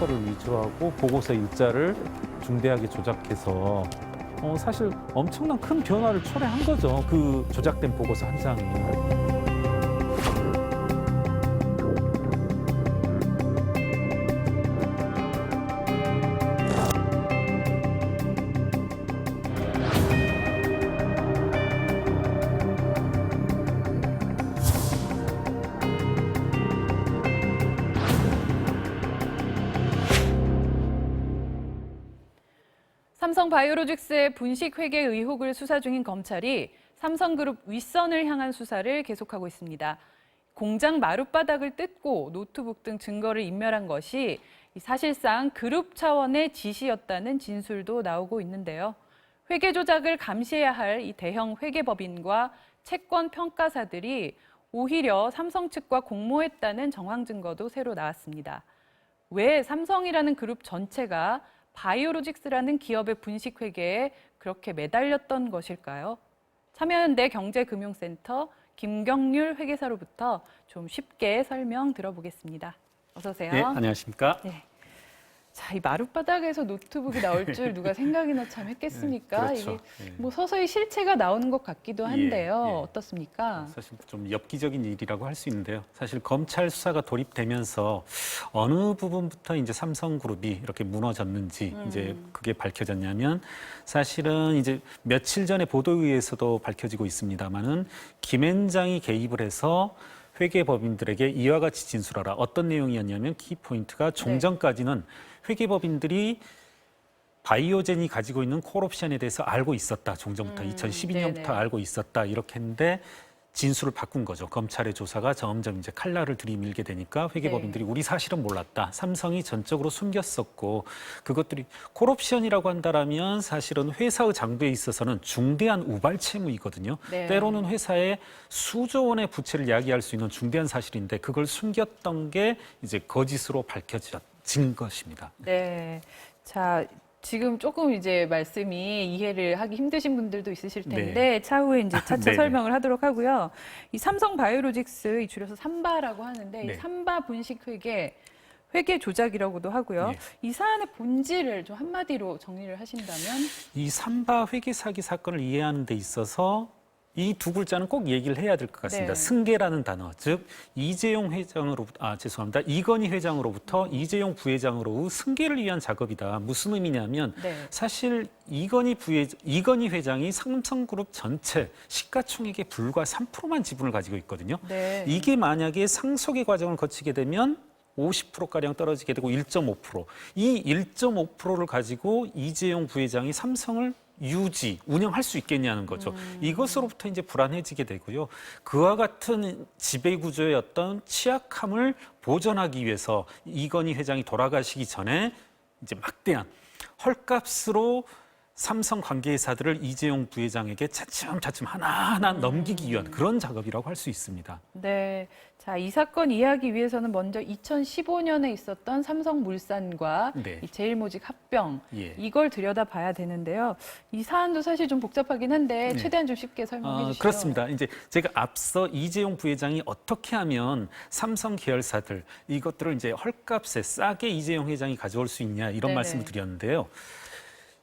순서를 위조하고 보고서 일자를 중대하게 조작해서 사실 엄청난 큰 변화를 초래한 거죠. 그 조작된 보고서 한 장이. 삼성바이오로직스의 분식 회계 의혹을 수사 중인 검찰이 삼성그룹 윗선을 향한 수사를 계속하고 있습니다. 공장 마룻바닥을 뜯고 노트북 등 증거를 인멸한 것이 사실상 그룹 차원의 지시였다는 진술도 나오고 있는데요. 회계 조작을 감시해야 할 이 대형 회계법인과 채권 평가사들이 오히려 삼성 측과 공모했다는 정황 증거도 새로 나왔습니다. 왜 삼성이라는 그룹 전체가 바이오로직스라는 기업의 분식 회계에 그렇게 매달렸던 것일까요? 참여연대 경제금융센터 김경률 회계사로부터 좀 쉽게 설명 들어보겠습니다. 어서 오세요. 네, 안녕하십니까? 네. 자, 이 마룻바닥에서 노트북이 나올 줄 누가 생각이나 참 했겠습니까? 그렇죠. 이게 뭐 서서히 실체가 나오는 것 같기도 한데요. 예. 어떻습니까? 사실 좀 엽기적인 일이라고 할 수 있는데요. 사실 검찰 수사가 돌입되면서 어느 부분부터 이제 삼성그룹이 이렇게 무너졌는지 이제 그게 밝혀졌냐면 사실은 이제 며칠 전에 보도에 의해서도 밝혀지고 있습니다만은 김앤장이 개입을 해서 회계법인들에게 이와 같이 진술하라. 어떤 내용이었냐면 키포인트가 종전까지는 회계법인들이 바이오젠이 가지고 있는 콜옵션에 대해서 알고 있었다. 종전부터 2012년부터 네네. 알고 있었다. 이렇게 했는데 진술을 바꾼 거죠. 검찰의 조사가 점점 이제 칼날을 들이밀게 되니까 회계법인들이 우리 사실은 몰랐다. 삼성이 전적으로 숨겼었고 그것들이 콜옵션이라고 한다라면 사실은 회사의 장부에 있어서는 중대한 우발 채무이거든요. 네. 때로는 회사에 수조 원의 부채를 야기할 수 있는 중대한 사실인데 그걸 숨겼던 게 이제 거짓으로 밝혀진 것입니다. 네. 자, 지금 조금 이제 말씀이 이해를 하기 힘드신 분들도 있으실 텐데 차후에 이제 차차 네네. 설명을 하도록 하고요. 이 삼성바이오로직스 이 줄여서 삼바라고 하는데 네. 이 삼바 분식 회계 조작이라고도 하고요. 네. 이 사안의 본질을 좀 한마디로 정리를 하신다면 이 삼바 회계 사기 사건을 이해하는 데 있어서 이 두 글자는 꼭 얘기를 해야 될 것 같습니다. 네. 승계라는 단어, 즉 이재용 회장으로부터 죄송합니다. 이건희 회장으로부터 이재용 부회장으로의 승계를 위한 작업이다. 무슨 의미냐면 네. 사실 이건희 회장이 삼성그룹 전체 시가총액의 불과 3%만 지분을 가지고 있거든요. 네. 이게 만약에 상속의 과정을 거치게 되면 50%가량 떨어지게 되고 1.5%. 이 1.5%를 가지고 이재용 부회장이 삼성을 운영할 수 있겠냐는 거죠. 이것으로부터 이제 불안해지게 되고요. 그와 같은 지배구조의 어떤 취약함을 보전하기 위해서 이건희 회장이 돌아가시기 전에 이제 막대한 헐값으로 삼성 관계회사들을 이재용 부회장에게 차츰차츰 하나하나 넘기기 위한 그런 작업이라고 할 수 있습니다. 네. 자, 이 사건 이해하기 위해서는 먼저 2015년에 있었던 삼성물산과 네. 이 제일모직 합병 예. 이걸 들여다봐야 되는데요. 이 사안도 사실 좀 복잡하긴 한데 네. 최대한 좀 쉽게 설명해 주시죠. 그렇습니다. 이제 제가 앞서 이재용 부회장이 어떻게 하면 삼성 계열사들 이것들을 이제 헐값에 싸게 이재용 회장이 가져올 수 있냐 이런 네네. 말씀을 드렸는데요.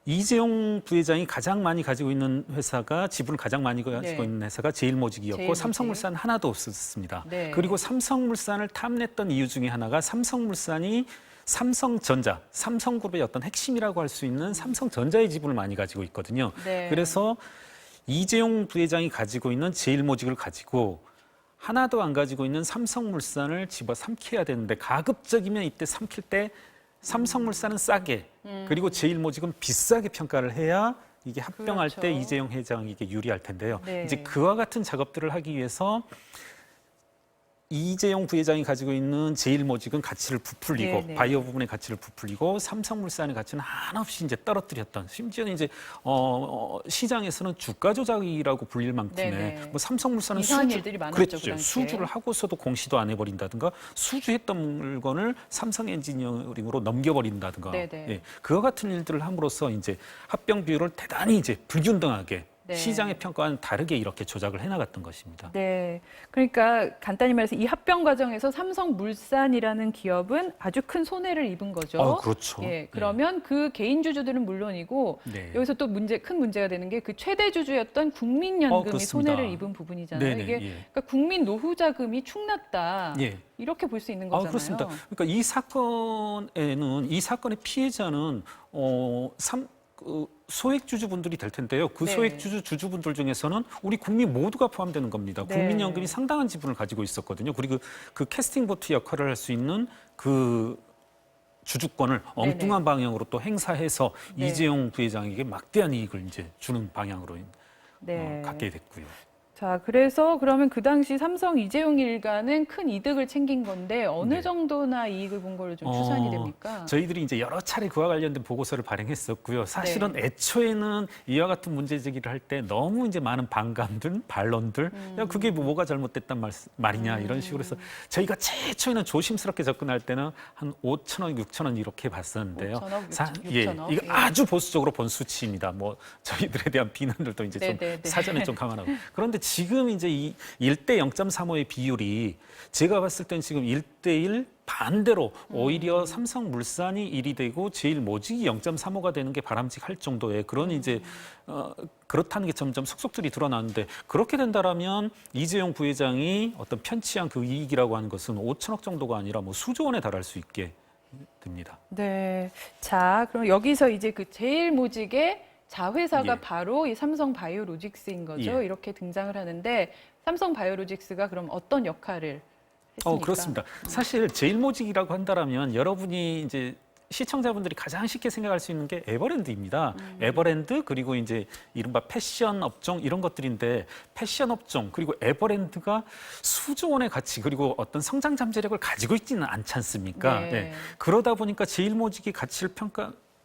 이재용 부회장이 가장 많이 가지고 있는 회사가 지분을 가장 많이 가지고 네. 있는 회사가 제일모직이었고 제일모직. 삼성물산 하나도 없었습니다. 네. 그리고 삼성물산을 탐냈던 이유 중에 하나가 삼성물산이 삼성전자, 삼성그룹의 어떤 핵심이라고 할 수 있는 삼성전자의 지분을 많이 가지고 있거든요. 네. 그래서 이재용 부회장이 가지고 있는 제일모직을 가지고 하나도 안 가지고 있는 삼성물산을 집어삼켜야 되는데 가급적이면 이때 삼킬 때 삼성물산은 싸게 그리고 제일모직은 비싸게 평가를 해야 이게 합병할 그렇죠. 때 이재용 회장에게 유리할 텐데요. 네. 이제 그와 같은 작업들을 하기 위해서 이재용 부회장이 가지고 있는 제일모직은 가치를 부풀리고 네네. 바이오 부분의 가치를 부풀리고 삼성물산의 가치는 한없이 이제 떨어뜨렸던 심지어는 이제 시장에서는 주가 조작이라고 불릴 만큼의 네네. 뭐 삼성물산은 이상한 일들이 많았죠, 그랬죠. 그 당시에. 수주를 하고서도 공시도 안 해버린다든가 수주했던 물건을 삼성 엔지니어링으로 넘겨버린다든가 네네. 예, 그와 같은 일들을 함으로써 이제 합병 비율을 대단히 이제 불균등하게 네. 시장의 평가와는 다르게 이렇게 조작을 해나갔던 것입니다. 네, 그러니까 간단히 말해서 이 합병 과정에서 삼성물산이라는 기업은 아주 큰 손해를 입은 거죠. 그렇죠. 예, 그러면 그 개인 주주들은 물론이고 네. 여기서 또 큰 문제가 되는 게 그 최대 주주였던 국민연금이 그렇습니다. 손해를 입은 부분이잖아요. 네네, 이게 예. 그러니까 국민 노후 자금이 축났다. 예. 이렇게 볼 수 있는 거잖아요. 그렇습니다. 그러니까 이 사건의 피해자는 소액 주주분들이 될 텐데요. 그 네. 소액 주주분들 중에서는 우리 국민 모두가 포함되는 겁니다. 네. 국민연금이 상당한 지분을 가지고 있었거든요. 그리고 그 캐스팅 보트 역할을 할 수 있는 그 주주권을 엉뚱한 방향으로 또 행사해서 네. 이재용 부회장에게 막대한 이익을 이제 주는 방향으로 네. 갖게 됐고요. 자, 그래서 그러면 그 당시 삼성 이재용 일가는 큰 이득을 챙긴 건데 어느 네. 정도나 이익을 본 걸로 좀 추산이 됩니까? 저희들이 이제 여러 차례 그와 관련된 보고서를 발행했었고요. 사실은 네. 애초에는 이와 같은 문제 제기를 할 때 너무 이제 많은 반감들, 반론들, 야, 그게 뭐가 잘못됐단 말이냐 이런 식으로 해서 저희가 최초에는 조심스럽게 접근할 때는 한 5천억, 6천억 이렇게 봤었는데요. 5천억, 6천억. 이거 아주 보수적으로 본 수치입니다. 뭐 저희들에 대한 비난들도 이제 좀 네. 사전에 좀 감안하고. 그런데 지금 이제 이 1대 0.35의 비율이 제가 봤을 땐 지금 1대1 반대로 오히려 삼성물산이 1이 되고 제일모직이 0.35가 되는 게 바람직할 정도의 그런 이제 그렇다는 게 점점 속속들이 드러나는데 그렇게 된다라면 이재용 부회장이 어떤 편취한 그 이익이라고 하는 것은 5천억 정도가 아니라 뭐 수조 원에 달할 수 있게 됩니다. 네. 자, 그럼 여기서 이제 그 제일모직의 자회사가 예. 바로 이 삼성바이오로직스인 거죠. 예. 이렇게 등장을 하는데 삼성바이오로직스가 그럼 어떤 역할을 했습니까? 그렇습니다. 사실 제일모직이라고 한다라면 여러분이 이제 시청자분들이 가장 쉽게 생각할 수 있는 게 에버랜드입니다. 에버랜드 그리고 이제 이른바 패션 업종 이런 것들인데 패션 업종 그리고 에버랜드가 수조 원의 가치 그리고 어떤 성장 잠재력을 가지고 있지는 않지 않습니까? 네. 그러다 보니까 제일모직의 가치를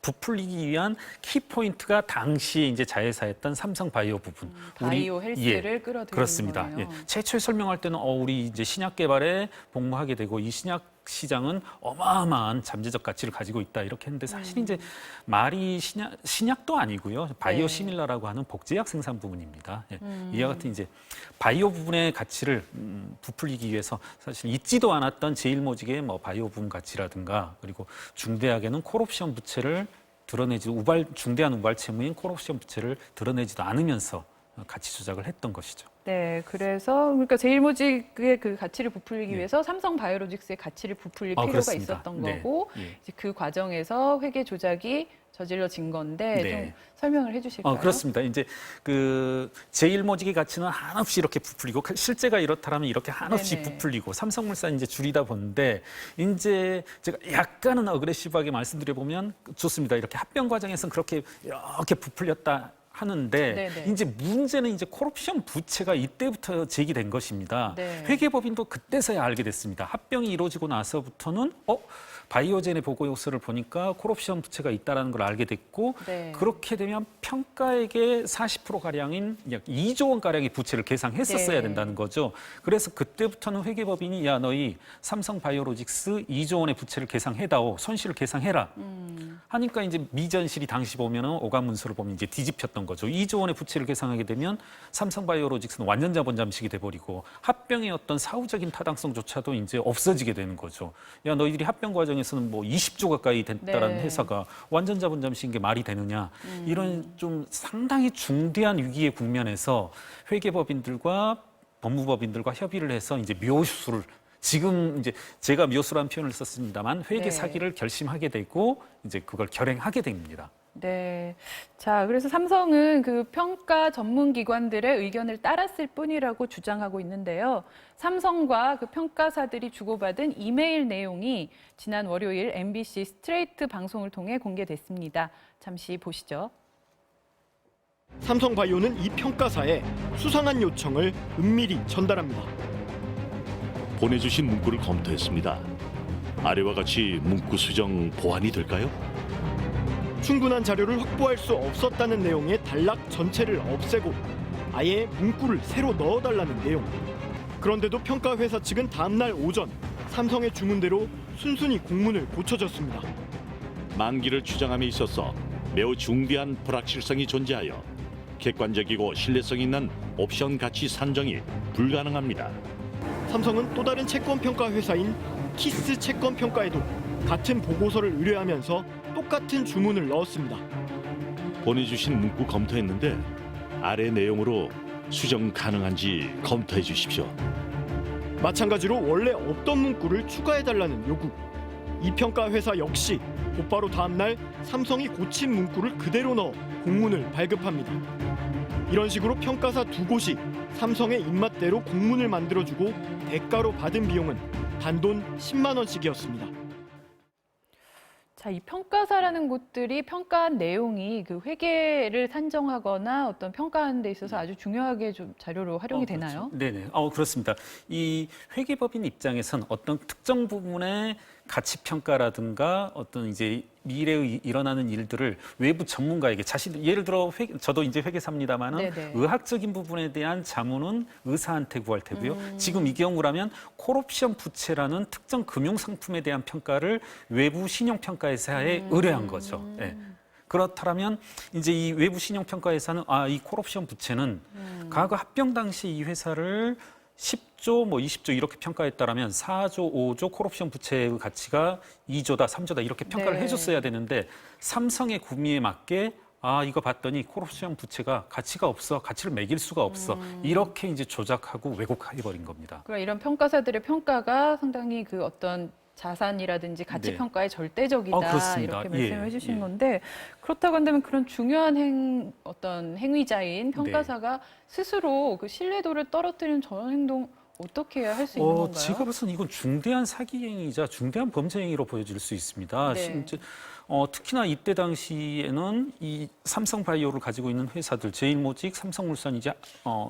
부풀리기 위한 키포인트가 당시에 이제 자회사였던 삼성바이오 부분. 바이오 헬스를 끌어들이는 그렇습니다. 거네요. 최초에 설명할 때는 우리 이제 신약 개발에 복무하게 되고 이 신약 시장은 어마어마한 잠재적 가치를 가지고 있다 이렇게 했는데 사실 이제 말이 신약도 아니고요. 바이오 시밀라라고 하는 복제약 생산 부분입니다. 이와 같은 이제 바이오 부분의 가치를 부풀리기 위해서 사실 있지도 않았던 제일모직의 뭐 바이오 부분 가치라든가 그리고 중대하게는 콜옵션 부채를 중대한 우발 채무인 콜옵션 부채를 드러내지도 않으면서 가치 조작을 했던 것이죠. 네, 그래서 그러니까 제일모직의 그 가치를 부풀리기 네. 위해서 삼성바이오로직스의 가치를 부풀릴 필요가 그렇습니다. 있었던 네. 거고 예. 이제 그 과정에서 회계 조작이 저질러진 건데 네. 좀 설명을 해주실까요? 그렇습니다. 이제 그 제일모직의 가치는 한없이 이렇게 부풀리고 실제가 이렇다면 이렇게 한없이 네네. 부풀리고 삼성물산 이제 줄이다 보는데 이제 제가 약간은 어그레시브하게 말씀드려 보면 좋습니다. 이렇게 합병 과정에서는 그렇게 이렇게 부풀렸다. 하는데 네네. 이제 문제는 이제 콜옵션 부채가 이때부터 제기된 것입니다. 네. 회계법인도 그때서야 알게 됐습니다. 합병이 이루어지고 나서부터는 바이오젠의 보고서를 보니까 콜옵션 부채가 있다는 걸 알게 됐고 네. 그렇게 되면 평가액의 40% 가량인 약 2조 원 가량의 부채를 계상했었어야 네. 된다는 거죠. 그래서 그때부터는 회계법인이 야 너희 삼성바이오로직스 2조 원의 부채를 계상해다오 손실을 계상해라 하니까 이제 미전실이 당시 보면은 오감문서를 보면 이제 뒤집혔던 거죠. 2조 원의 부채를 계상하게 되면 삼성바이오로직스는 완전 자본 잠식이 돼버리고 합병의 어떤 사후적인 타당성조차도 이제 없어지게 되는 거죠. 야 너희들이 합병 과정에서는 뭐 20조 가까이 됐다라는 네. 회사가 완전 자본 잠식인 게 말이 되느냐 이런 좀 상당히 중대한 위기에 국면에서 회계법인들과 법무법인들과 협의를 해서 이제 묘수를 지금 이제 제가 묘수라는 표현을 썼습니다만 회계 네. 사기를 결심하게 되고 이제 그걸 결행하게 됩니다. 네. 자, 그래서 삼성은 그 평가 전문 기관들의 의견을 따랐을 뿐이라고 주장하고 있는데요. 삼성과 그 평가사들이 주고받은 이메일 내용이 지난 월요일 MBC 스트레이트 방송을 통해 공개됐습니다. 잠시 보시죠. 삼성바이오는 이 평가사에 수상한 요청을 은밀히 전달합니다. 보내주신 문구를 검토했습니다. 아래와 같이 문구 수정 보완이 될까요? 충분한 자료를 확보할 수 없었다는 내용의 단락 전체를 없애고 아예 문구를 새로 넣어달라는 내용. 그런데도 평가회사 측은 다음날 오전 삼성의 주문대로 순순히 공문을 고쳐줬습니다. 만기를 추정함에 있어서 매우 중대한 불확실성이 존재하여 객관적이고 신뢰성 있는 옵션 가치 산정이 불가능합니다. 삼성은 또 다른 채권 평가 회사인 키스 채권 평가에도 같은 보고서를 의뢰하면서 똑같은 주문을 넣었습니다. 보내주신 문구 검토했는데 아래 내용으로 수정 가능한지 검토해 주십시오. 마찬가지로 원래 없던 문구를 추가해달라는 요구. 이 평가 회사 역시 곧바로 다음 날 삼성이 고친 문구를 그대로 넣어 공문을 발급합니다. 이런 식으로 평가사 두 곳이 삼성의 입맛대로 공문을 만들어주고 대가로 받은 비용은 단돈 10만 원씩이었습니다. 자, 이 평가사라는 곳들이 평가한 내용이 그 회계를 산정하거나 어떤 평가하는 데 있어서 아주 중요하게 좀 자료로 활용이 되나요? 그렇죠. 네네. 그렇습니다. 이 회계법인 입장에선 어떤 특정 부분의 가치 평가라든가 어떤 이제 미래에 일어나는 일들을 외부 전문가에게 예를 들어 저도 이제 회계사입니다만은 네네. 의학적인 부분에 대한 자문은 의사한테 구할 테고요. 지금 이 경우라면 콜옵션 부채라는 특정 금융 상품에 대한 평가를 외부 신용평가회사에 의뢰한 거죠. 네. 그렇다면 이제 이 외부 신용평가회사는 이 콜옵션 부채는 과거 합병 당시 이 회사를 10조, 20조 이렇게 평가했다라면 4조, 5조 콜옵션 부채의 가치가 2조다, 3조다 이렇게 평가를 네. 해줬어야 되는데 삼성의 구미에 맞게 이거 봤더니 콜옵션 부채가 가치가 없어, 가치를 매길 수가 없어 이렇게 이제 조작하고 왜곡해버린 겁니다. 그러니까 이런 평가사들의 평가가 상당히 그 어떤 자산이라든지 가치 네. 평가에 절대적이다 그렇습니다. 이렇게 말씀을 예, 해주신 예. 건데 그렇다고 한다면 그런 중요한 어떤 행위자인 평가사가 스스로 그 신뢰도를 떨어뜨리는 저런 행동 어떻게 할 수 있는 건가요? 제가 봐서는 이건 중대한 사기 행위이자 중대한 범죄 행위로 보여질 수 있습니다. 네. 진짜, 특히나 이때 당시에는 이 삼성바이오를 가지고 있는 회사들, 제일모직, 삼성물산이 이제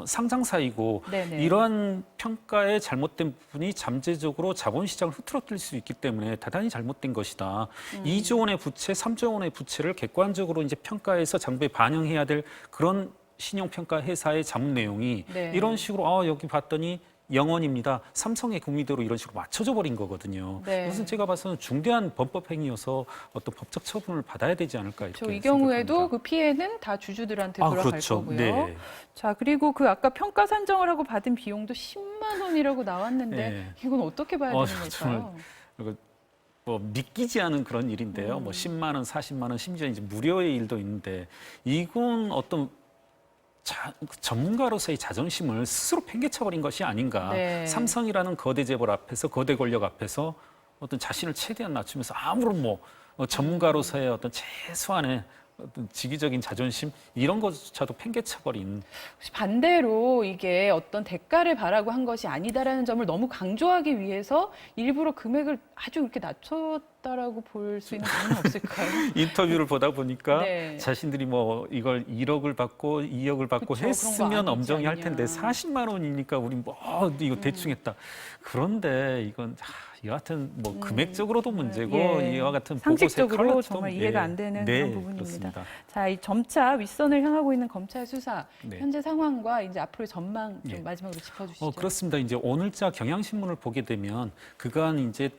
상장사이고 네네. 이러한 평가의 잘못된 부분이 잠재적으로 자본시장을 흐트러뜨릴 수 있기 때문에 대단히 잘못된 것이다. 2조 원의 부채, 3조 원의 부채를 객관적으로 이제 평가해서 장부에 반영해야 될 그런 신용평가 회사의 자문 내용이 네. 이런 식으로 여기 봤더니 0원입니다. 삼성의 금리대로 이런 식으로 맞춰져 버린 거거든요. 네. 이것은 제가 봐서는 중대한 범법 행위여서 어떤 법적 처분을 받아야 되지 않을까 이렇게 이 경우에도 생각합니다. 그 피해는 다 주주들한테 돌아갈 그렇죠. 거고요. 네. 자, 그리고 그 아까 평가 산정을 하고 받은 비용도 10만 원이라고 나왔는데 네. 이건 어떻게 봐야 되는 정말 걸까요? 그리고 믿기지 않은 그런 일인데요. 10만 원, 40만 원, 심지어 이제 무료의 일도 있는데 이건 어떤 전문가로서의 자존심을 스스로 팽개쳐버린 것이 아닌가. 네. 삼성이라는 거대 재벌 앞에서 거대 권력 앞에서 어떤 자신을 최대한 낮추면서 아무런 전문가로서의 어떤 최소한의 어떤 직위적인 자존심 이런 것조차도 팽개쳐버린. 혹시 반대로 이게 어떤 대가를 바라고 한 것이 아니다라는 점을 너무 강조하기 위해서 일부러 금액을 아주 이렇게 낮췄다라고 볼 수 있는 부분은 없을까요? 인터뷰를 보다 보니까 네. 자신들이 이걸 1억을 받고 2억을 받고 그쵸, 그런 거 했으면 아니지 엄정히 할 않냐. 텐데 40만 원이니까 우리 이거 대충 했다. 그런데 이건 여하튼 금액적으로도 문제고 예. 이와 같은 상식적으로 보고서의 정말 컬러도, 이해가 안 되는 네, 그런 부분입니다. 그렇습니다. 자, 이 점차 윗선을 향하고 있는 검찰 수사 네. 현재 상황과 이제 앞으로의 전망 좀 예. 마지막으로 짚어주시죠. 그렇습니다. 이제 오늘자 경향신문을 보게 되면 그간 이제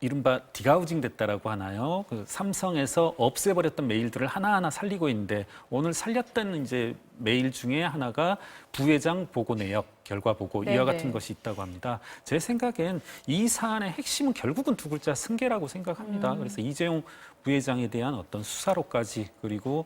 이른바 디가우징 됐다라고 하나요? 삼성에서 없애버렸던 메일들을 하나하나 살리고 있는데 오늘 살렸던 이제 메일 중에 하나가 부회장 보고 내역 결과 보고 네네. 이와 같은 것이 있다고 합니다. 제 생각엔 이 사안의 핵심은 결국은 두 글자 승계라고 생각합니다. 그래서 이재용 부회장에 대한 어떤 수사로까지 그리고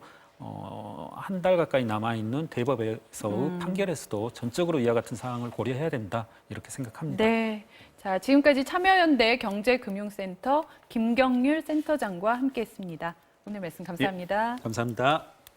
한 달 가까이 남아있는 대법에서의 판결에서도 전적으로 이와 같은 사항을 고려해야 된다 이렇게 생각합니다. 네. 자, 지금까지 참여연대 경제금융센터 김경률 센터장과 함께했습니다. 오늘 말씀 감사합니다. 감사합니다.